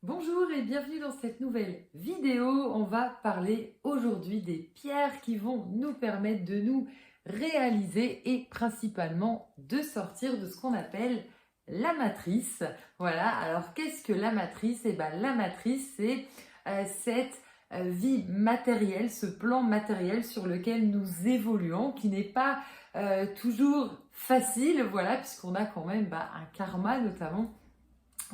Bonjour et bienvenue dans cette nouvelle vidéo. On va parler aujourd'hui des pierres qui vont nous permettre de nous réaliser et principalement de sortir de ce qu'on appelle la matrice. Voilà, alors qu'est-ce que la matrice? La matrice, c'est cette vie matérielle, ce plan matériel sur lequel nous évoluons, qui n'est pas toujours facile, voilà, puisqu'on a quand même un karma notamment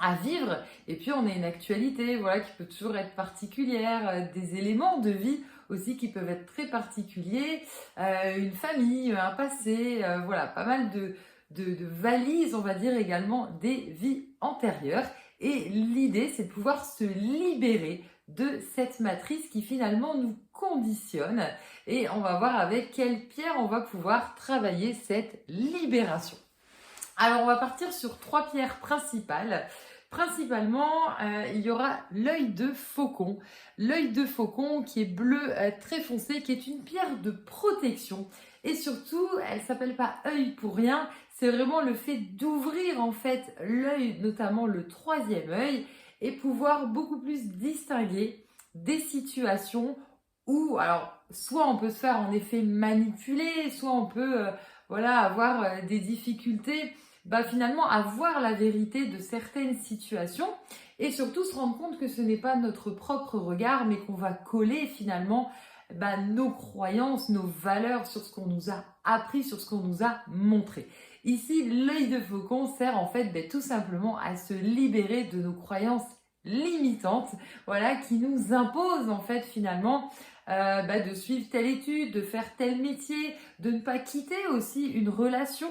à vivre, et puis on a une actualité, voilà, qui peut toujours être particulière, des éléments de vie aussi qui peuvent être très particuliers, une famille, un passé, voilà, pas mal de valises, on va dire, également des vies antérieures. Et l'idée, c'est de pouvoir se libérer de cette matrice qui finalement nous conditionne, et on va voir avec quelle pierre on va pouvoir travailler cette libération. Alors, on va partir sur 3 pierres principales. Principalement, il y aura l'œil de faucon. L'œil de faucon qui est bleu très foncé, qui est une pierre de protection. Et surtout, elle s'appelle pas œil pour rien. C'est vraiment le fait d'ouvrir en fait l'œil, notamment le 3e œil, et pouvoir beaucoup plus distinguer des situations où, alors, soit on peut se faire en effet manipuler, soit on peut avoir des difficultés finalement à voir la vérité de certaines situations et surtout se rendre compte que ce n'est pas notre propre regard mais qu'on va coller finalement nos croyances, nos valeurs sur ce qu'on nous a appris, sur ce qu'on nous a montré. Ici, l'œil de faucon sert en fait tout simplement à se libérer de nos croyances limitantes, voilà, qui nous imposent en fait finalement de suivre telle étude, de faire tel métier, de ne pas quitter aussi une relation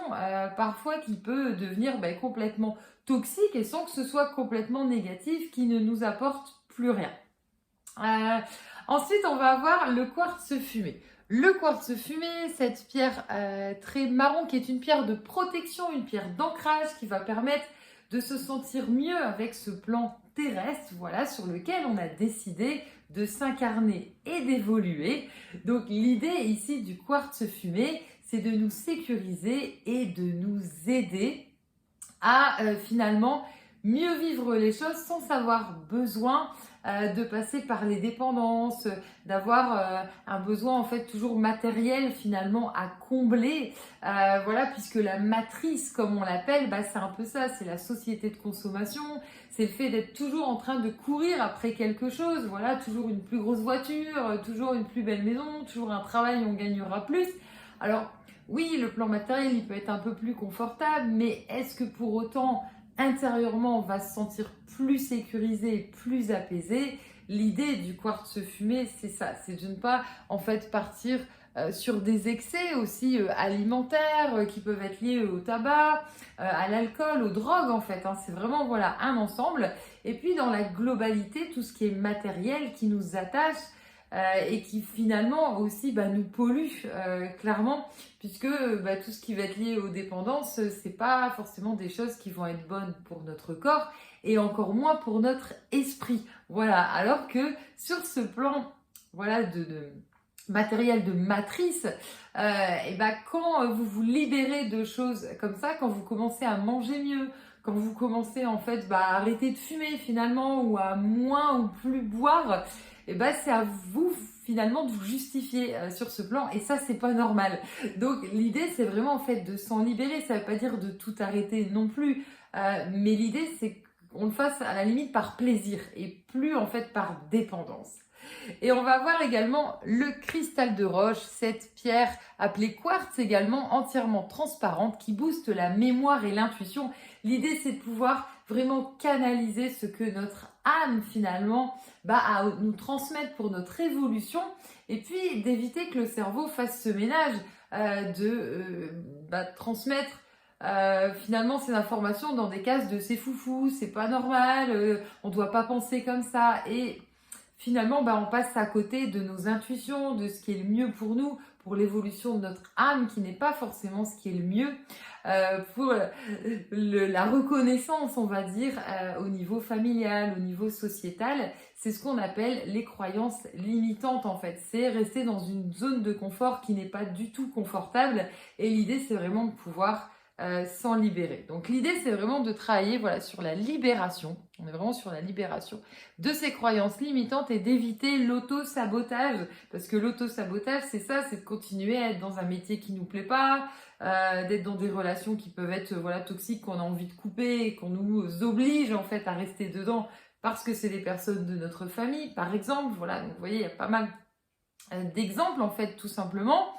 parfois qui peut devenir complètement toxique et sans que ce soit complètement négatif, qui ne nous apporte plus rien. Ensuite, on va avoir le quartz fumé. Le quartz fumé, cette pierre très marron qui est une pierre de protection, une pierre d'ancrage qui va permettre de se sentir mieux avec ce plan terrestre, voilà, sur lequel on a décidé de s'incarner et d'évoluer. Donc l'idée ici du quartz fumé, c'est de nous sécuriser et de nous aider à finalement mieux vivre les choses sans avoir besoin de passer par les dépendances, d'avoir un besoin en fait toujours matériel finalement à combler, voilà, puisque la matrice comme on l'appelle, c'est un peu ça, c'est la société de consommation, c'est le fait d'être toujours en train de courir après quelque chose, voilà, toujours une plus grosse voiture, toujours une plus belle maison, toujours un travail où on gagnera plus. Alors oui, le plan matériel il peut être un peu plus confortable, mais est-ce que pour autant intérieurement on va se sentir plus sécurisé, plus apaisé? L'idée du quartz fumé, c'est ça, c'est de ne pas en fait partir sur des excès aussi alimentaires qui peuvent être liés au tabac, à l'alcool, aux drogues en fait. C'est vraiment voilà un ensemble. Et puis dans la globalité, tout ce qui est matériel qui nous attache et qui finalement aussi nous pollue clairement, puisque tout ce qui va être lié aux dépendances, c'est pas forcément des choses qui vont être bonnes pour notre corps et encore moins pour notre esprit. Voilà, alors que sur ce plan voilà de matériel de matrice, quand vous vous libérez de choses comme ça, quand vous commencez à manger mieux, quand vous commencez en fait à arrêter de fumer finalement ou à moins ou plus boire, c'est à vous finalement de vous justifier sur ce plan et ça c'est pas normal. Donc l'idée c'est vraiment en fait de s'en libérer, ça veut pas dire de tout arrêter non plus, mais l'idée c'est qu'on le fasse à la limite par plaisir et plus en fait par dépendance. Et on va voir également le cristal de roche, cette pierre appelée quartz également, entièrement transparente, qui booste la mémoire et l'intuition. L'idée, c'est de pouvoir vraiment canaliser ce que notre âme finalement à nous transmettre pour notre évolution et puis d'éviter que le cerveau fasse ce ménage de transmettre finalement ces informations dans des cases de c'est foufou, c'est pas normal, on doit pas penser comme ça et finalement, on passe à côté de nos intuitions, de ce qui est le mieux pour nous, pour l'évolution de notre âme, qui n'est pas forcément ce qui est le mieux, pour la reconnaissance, on va dire, au niveau familial, au niveau sociétal. C'est ce qu'on appelle les croyances limitantes, en fait. C'est rester dans une zone de confort qui n'est pas du tout confortable. Et l'idée, c'est vraiment de pouvoir s'en libérer. Donc l'idée, c'est vraiment de travailler voilà, sur la libération. On est vraiment sur la libération de ces croyances limitantes et d'éviter l'auto-sabotage. Parce que l'auto-sabotage, c'est ça, c'est de continuer à être dans un métier qui nous plaît pas, d'être dans des relations qui peuvent être voilà, toxiques, qu'on a envie de couper et qu'on nous oblige en fait à rester dedans parce que c'est des personnes de notre famille, par exemple. Voilà, donc vous voyez, il y a pas mal d'exemples en fait, tout simplement.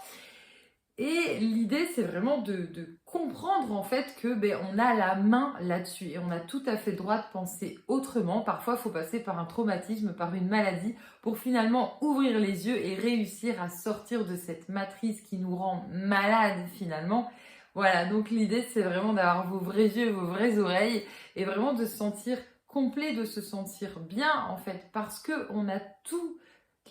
Et l'idée, c'est vraiment de comprendre en fait que on a la main là-dessus et on a tout à fait le droit de penser autrement. Parfois, il faut passer par un traumatisme, par une maladie pour finalement ouvrir les yeux et réussir à sortir de cette matrice qui nous rend malades finalement. Voilà, donc l'idée, c'est vraiment d'avoir vos vrais yeux, vos vraies oreilles et vraiment de se sentir complet, de se sentir bien en fait parce qu'on a tout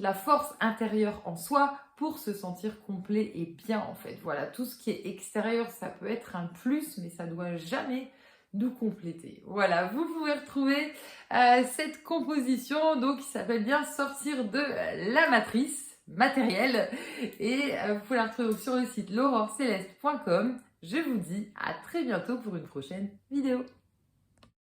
la force intérieure en soi pour se sentir complet et bien en fait. Voilà, tout ce qui est extérieur, ça peut être un plus, mais ça doit jamais nous compléter. Voilà, vous pouvez retrouver cette composition donc qui s'appelle bien sortir de la matrice matérielle et vous pouvez la retrouver sur le site laurorceleste.com. Je vous dis à très bientôt pour une prochaine vidéo.